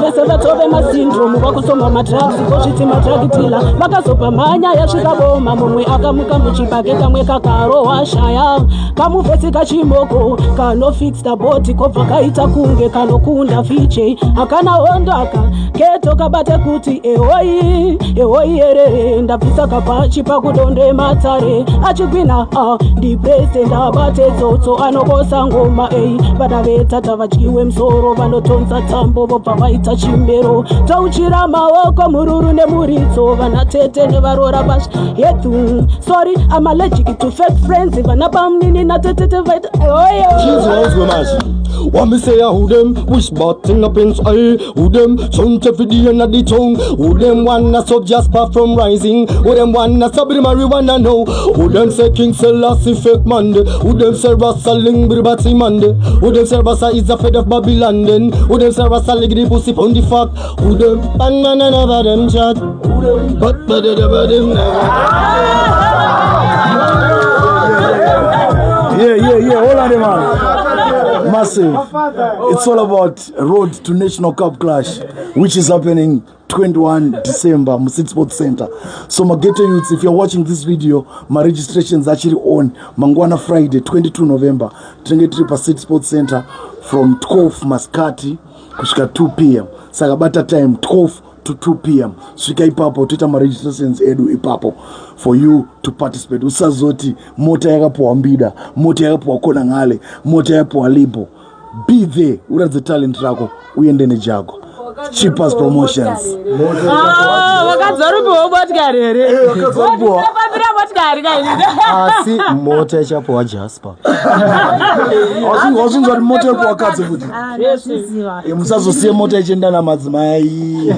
vese vatove masindromu vakusoma madrugs kozviti madrugdila vakazopa mhanya yasvika boma mumwe akamuka muchibage kamwe kakarohwa shaya kamuvhesi kachimoko kanofixta bodi kobva kaita kunge kanokunda vj akana hondaka keto kabate kuti ehoi here ndabvisa kapachi pakudonde matare achigwina ndiprese ndabate dzotso anokosa ngoma vana vetata vadyiwe musoro vanotonza tambo vobva vaita chimbero tauchira maoko mururu nemuritso vana tete nevarora pasha yethu sorry I'm allergic to fake friends vana pamnini natetete vaita want me say who them wish button up inside, who them chant every day in the tongue, who them wanna stop Jasper from rising, who them wanna stop the marijuana know, who them say King Selassie fake Monday, who them say Rasta ling bribati Monday, who them say Rasta is a fed of Babylon then, who them say Rasta lig the pussy on the fuck, who them banana never them chat, who them but better them never. Yeah, hold on, man. Massive. It's all about Road to National Cup Clash, which is happening 21 December, Musit Sports Center. So my ghetto youths, if you're watching this video, my registration is actually on Mangwana Friday, 22 November, 23 Musit Sports Center from 12 Mascati kushika 2 p.m. Sagabata time 12 to 2 p.m. Swika ipapo tuita ma registrations edu ipapo for you to participate. Usazoti mota yakapo ambida, mota yakapo kona ngale, mota yakapo alipo. Be there, uradze talent rako uende nejago. Cheapest promotions. Wakadzaripo motikari here. Wakadzaripo. Wakadzaripo motikari kaini. Asi mota yachapo wa Jasper. Wasunzwa mota yapo wakadze kuti. Yes. Musazoziye mota ichenda na madzimai.